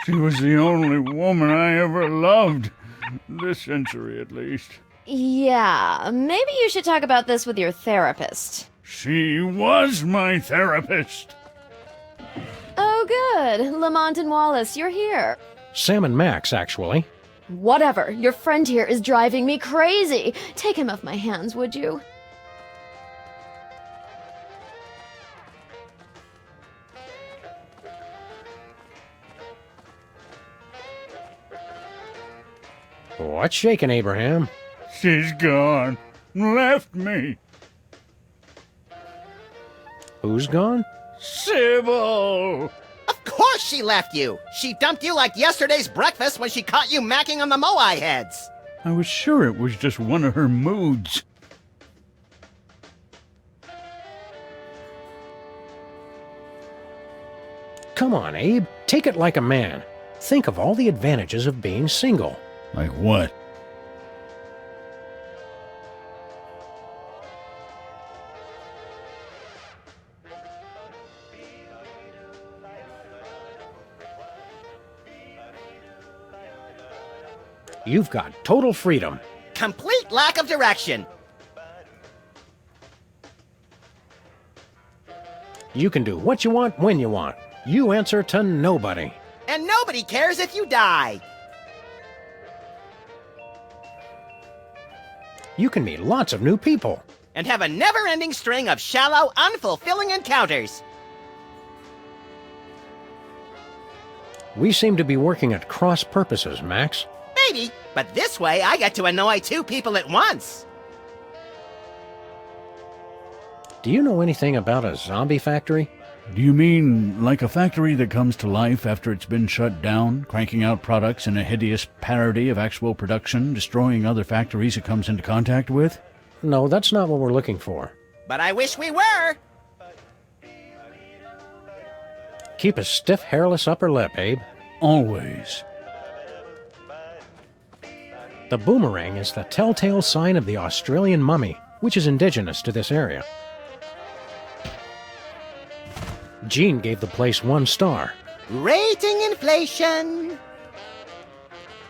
She was the only woman I ever loved. This century, at least. Yeah, maybe you should talk about this with your therapist. She was my therapist. Oh, good. Lamont and Wallace, you're here. Sam and Max, actually. Whatever. Your friend here is driving me crazy. Take him off my hands, would you? What's shaking, Abraham? She's gone. Left me. Who's gone? Sybil! Of course she left you! She dumped you like yesterday's breakfast when she caught you macking on the Moai heads! I was sure it was just one of her moods. Come on, Abe. Take it like a man. Think of all the advantages of being single. Like what? You've got total freedom. Complete lack of direction! You can do what you want when you want. You answer to nobody. And nobody cares if you die! You can meet lots of new people. And have a never-ending string of shallow, unfulfilling encounters! We seem to be working at cross purposes, Max. Maybe, but this way I get to annoy two people at once! Do you know anything about a zombie factory? Do you mean like a factory that comes to life after it's been shut down, cranking out products in a hideous parody of actual production, destroying other factories it comes into contact with? No, that's not what we're looking for. But I wish we were! Keep a stiff, hairless upper lip, Abe. Always. The boomerang is the telltale sign of the Australian mummy, which is indigenous to this area. Gene gave the place 1 star. Rating inflation!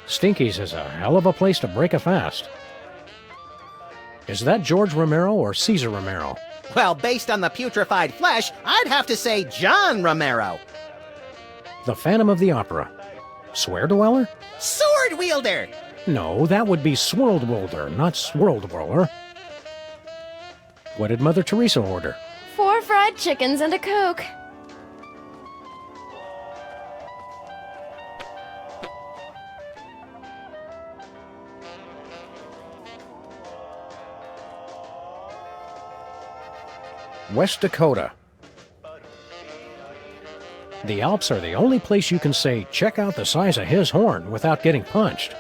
Stinky's is a hell of a place to break a fast. Is that George Romero or Caesar Romero? Well, based on the putrefied flesh, I'd have to say John Romero. The Phantom of the Opera. Swear-dweller? Sword wielder! No, that would be Swirled-Wilder, not Swirled-Roller. What did Mother Teresa order? 4 fried chickens and a Coke. West Dakota. The Alps are the only place you can say, check out the size of his horn without getting punched.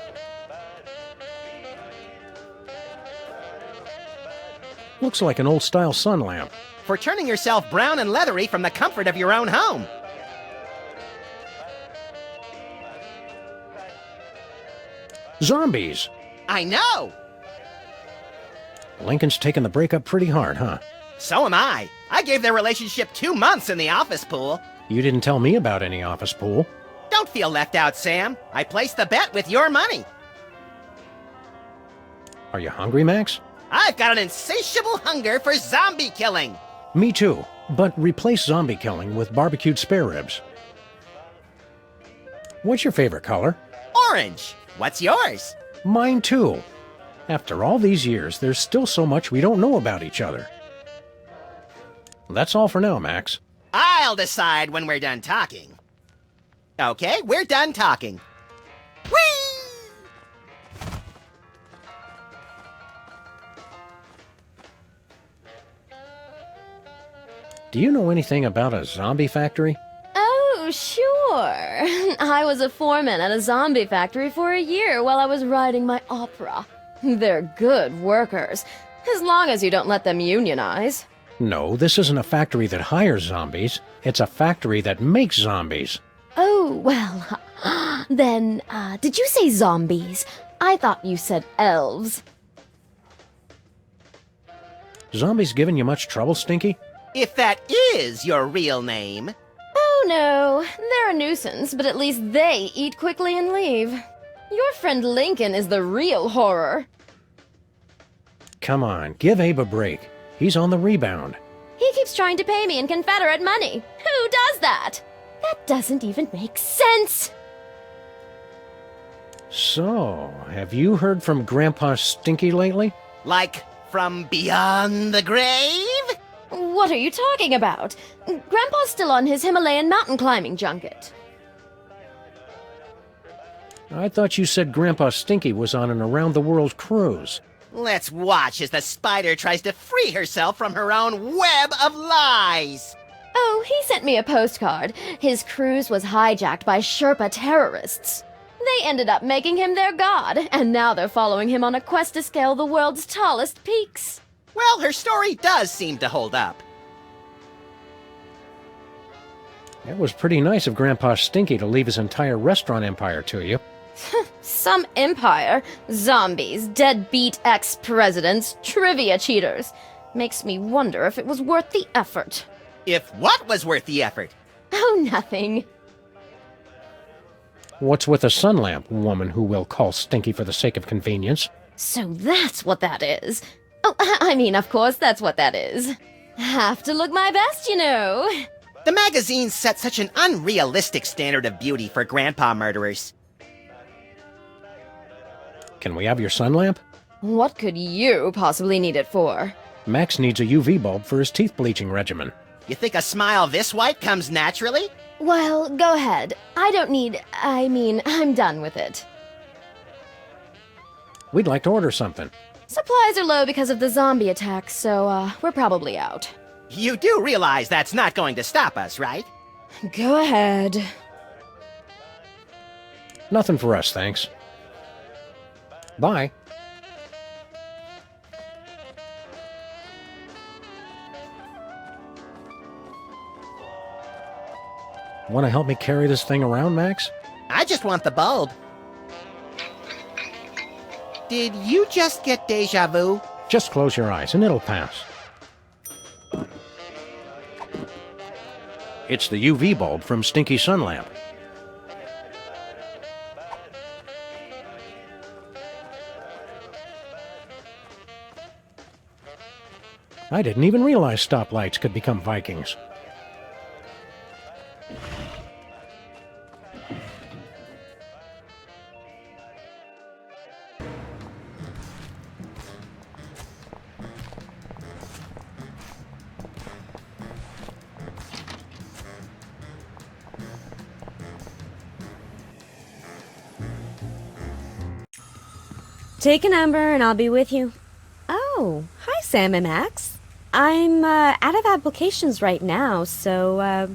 Looks like an old-style sun lamp. For turning yourself brown and leathery from the comfort of your own home. Zombies! I know! Lincoln's taking the breakup pretty hard, huh? So am I. I gave their relationship 2 months in the office pool. You didn't tell me about any office pool. Don't feel left out, Sam. I placed the bet with your money. Are you hungry, Max? I've got an insatiable hunger for zombie killing. Me too, but replace zombie killing with barbecued spare ribs. What's your favorite color? Orange. What's yours? Mine too. After all these years, there's still so much we don't know about each other. That's all for now, Max. I'll decide when we're done talking. Okay, we're done talking. Whee! Do you know anything about a zombie factory? Oh, sure. I was a foreman at a zombie factory for a year while I was writing my opera. They're good workers, as long as you don't let them unionize. No, this isn't a factory that hires zombies. It's a factory that makes zombies. Oh, well, then, did you say zombies? I thought you said elves. Zombies giving you much trouble, Stinky? If that is your real name. Oh, Oh no, they're a nuisance, but at least they eat quickly and leave. Your friend Lincoln is the real horror. Come on, give Abe a break. He's on the rebound. He keeps trying to pay me in Confederate money. Who does that? That doesn't even make sense. So, have you heard from Grandpa Stinky lately? Like, from beyond the grave? What are you talking about? Grandpa's still on his Himalayan mountain climbing junket. I thought you said Grandpa Stinky was on an around-the-world cruise. Let's watch as the spider tries to free herself from her own web of lies. Oh, he sent me a postcard. His cruise was hijacked by Sherpa terrorists. They ended up making him their god, and now they're following him on a quest to scale the world's tallest peaks. Well, her story does seem to hold up. It was pretty nice of Grandpa Stinky to leave his entire restaurant empire to you. Some empire, zombies, deadbeat ex-presidents, trivia cheaters. Makes me wonder if it was worth the effort. If what was worth the effort? Oh, nothing. What's with a sun lamp, woman who will call Stinky for the sake of convenience? So that's what that is. Oh, I mean, of course, that's what that is. Have to look my best, you know. The magazine set such an unrealistic standard of beauty for grandpa murderers. Can we have your sun lamp? What could you possibly need it for? Max needs a UV bulb for his teeth bleaching regimen. You think a smile this white comes naturally? Well, go ahead. I'm done with it. We'd like to order something. Supplies are low because of the zombie attack, so, we're probably out. You do realize that's not going to stop us, right? Go ahead. Nothing for us, thanks. Bye. Want to help me carry this thing around, Max? I just want the bulb. Did you just get deja vu? Just close your eyes and it'll pass. It's the UV bulb from Stinky Sun Lamp. I didn't even realize stoplights could become Vikings. Take a number and I'll be with you. Oh, hi Sam and Max. I'm out of applications right now, so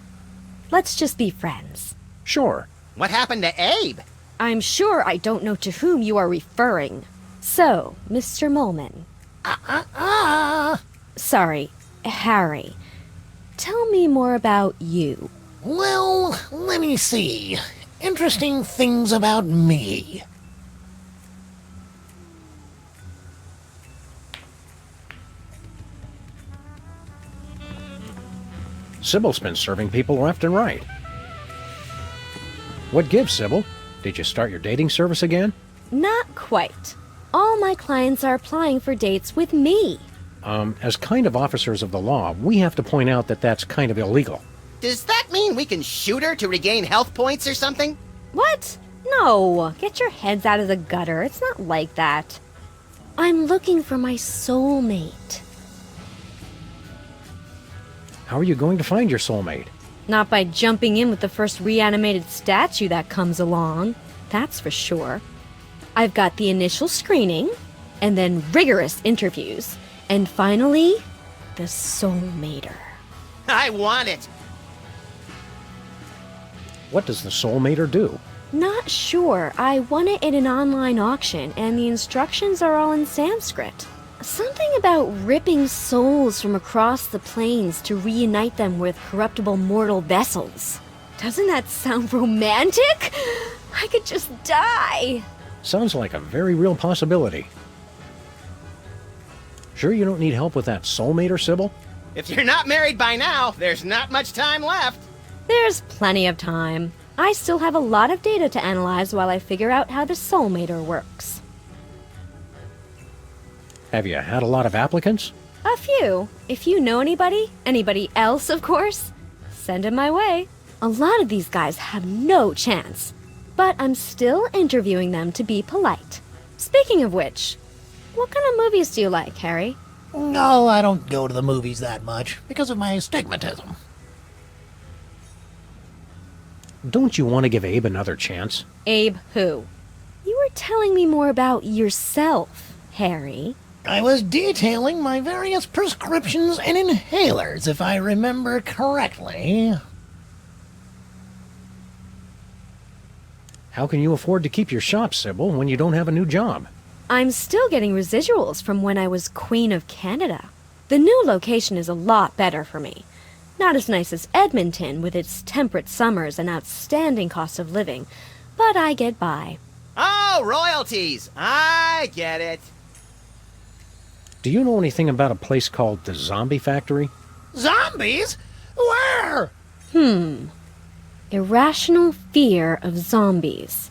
let's just be friends. Sure. What happened to Abe? I'm sure I don't know to whom you are referring. So, Mr. Molman. Sorry, Harry. Tell me more about you. Well, let me see. Interesting things about me. Sybil's been serving people left and right. What gives, Sybil? Did you start your dating service again? Not quite. All my clients are applying for dates with me. As kind of officers of the law, we have to point out that that's kind of illegal. Does that mean we can shoot her to regain health points or something? What? No, get your heads out of the gutter. It's not like that. I'm looking for my soulmate. How are you going to find your soulmate? Not by jumping in with the first reanimated statue that comes along. That's for sure. I've got the initial screening, and then rigorous interviews, and finally, the soulmater. I want it. What does the soulmater do? Not sure. I won it in an online auction, and the instructions are all in Sanskrit. Something about ripping souls from across the plains to reunite them with corruptible mortal vessels. Doesn't that sound romantic? I could just die. Sounds like a very real possibility. Sure you don't need help with that soulmater, Sybil? If you're not married by now, there's not much time left. There's plenty of time. I still have a lot of data to analyze while I figure out how the Soulmater works. Have you had a lot of applicants? A few. If you know anybody else, of course, send them my way. A lot of these guys have no chance, but I'm still interviewing them to be polite. Speaking of which, what kind of movies do you like, Harry? No, I don't go to the movies that much because of my astigmatism. Don't you want to give Abe another chance? Abe who? You were telling me more about yourself, Harry. I was detailing my various prescriptions and inhalers, if I remember correctly. How can you afford to keep your shop, Sybil, when you don't have a new job? I'm still getting residuals from when I was Queen of Canada. The new location is a lot better for me. Not as nice as Edmonton with its temperate summers and outstanding cost of living, but I get by. Oh, royalties! I get it. Do you know anything about a place called the Zombie Factory? Zombies? Where? Irrational fear of zombies.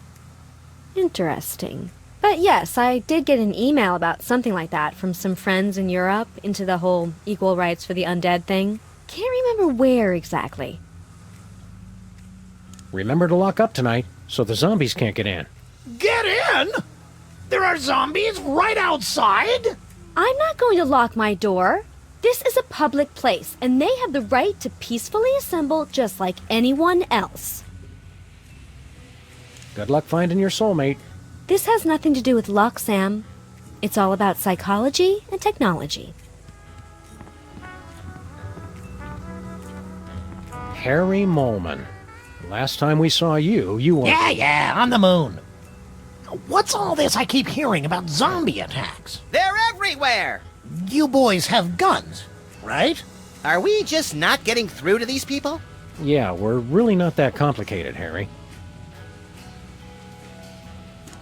Interesting. But yes, I did get an email about something like that from some friends in Europe into the whole equal rights for the undead thing. Can't remember where exactly. Remember to lock up tonight, so the zombies can't get in. Get in? There are zombies right outside? I'm not going to lock my door. This is a public place, and they have the right to peacefully assemble just like anyone else. Good luck finding your soulmate. This has nothing to do with luck, Sam. It's all about psychology and technology. Harry Molman. Last time we saw you, you were... Yeah, on the moon. What's all this I keep hearing about zombie attacks? They're everywhere! You boys have guns, right? Are we just not getting through to these people? Yeah, we're really not that complicated, Harry.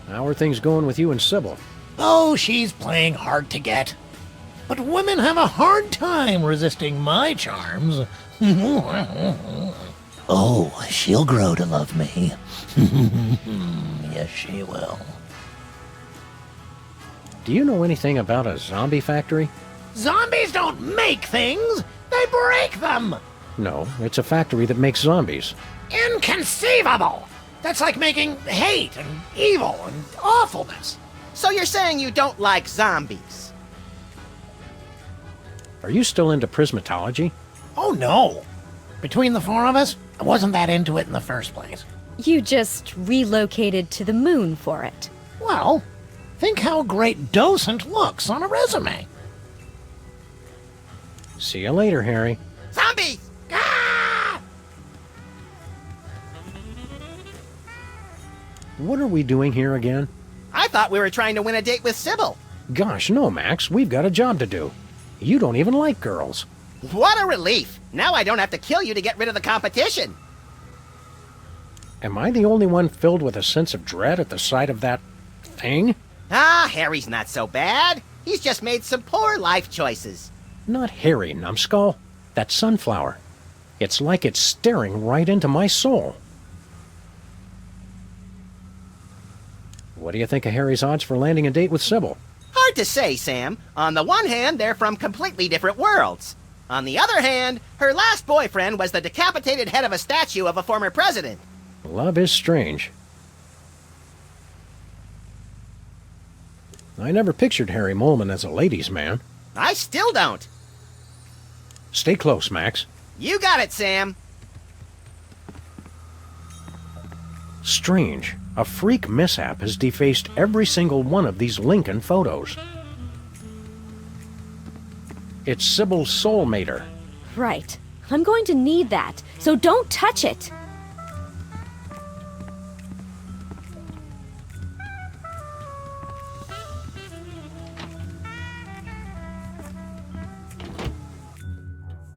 How are things going with you and Sybil? Oh, she's playing hard to get. But women have a hard time resisting my charms. Oh, she'll grow to love me. Yes, she will. Do you know anything about a zombie factory? Zombies don't make things, they break them! No, it's a factory that makes zombies. Inconceivable! That's like making hate and evil and awfulness. So you're saying you don't like zombies? Are you still into prismatology? Oh no! Between the four of us, I wasn't that into it in the first place. You just relocated to the moon for it. Well, think how great docent looks on a resume. See you later, Harry. Zombies! Ah! What are we doing here again? I thought we were trying to win a date with Sybil. Gosh, no, Max. We've got a job to do. You don't even like girls. What a relief! Now I don't have to kill you to get rid of the competition. Am I the only one filled with a sense of dread at the sight of that thing? Ah, Harry's not so bad. He's just made some poor life choices. Not Harry, numbskull. That sunflower. It's like it's staring right into my soul. What do you think of Harry's odds for landing a date with Sybil? Hard to say, Sam. On the one hand, they're from completely different worlds. On the other hand, her last boyfriend was the decapitated head of a statue of a former president. Love is strange. I never pictured Harry Molman as a ladies' man. I still don't. Stay close, Max. You got it, Sam. Strange. A freak mishap has defaced every single one of these Lincoln photos. It's Sybil's soulmater. Right. I'm going to need that, so don't touch it.